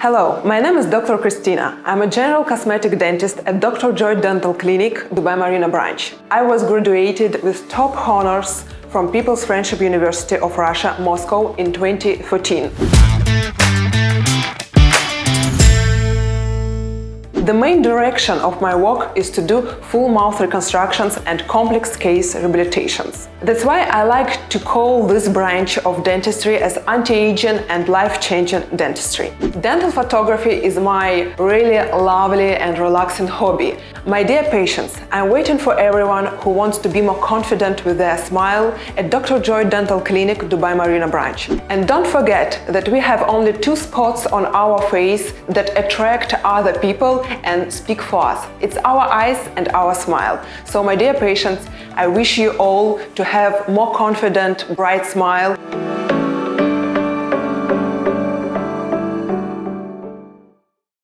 Hello, my name is Dr. Kristina. I'm a General Cosmetic Dentist at Dr. Dental Clinic, Dubai Marina branch. I was graduated with top honors from People's Friendship University of Russia, Moscow in 2014. The main direction of my work is to do full mouth reconstructions and complex case rehabilitations. That's why I like to call this branch of dentistry as anti-aging and life-changing dentistry. Dental photography is my really lovely and relaxing hobby. My dear patients, I'm waiting for everyone who wants to be more confident with their smile at Dr. Dental Clinic, Dubai Marina branch. And don't forget that we have only 2 spots on our face that attract other people and speak for us. It's our eyes and our smile. So my dear patients, I wish you all to have more confident, bright smile.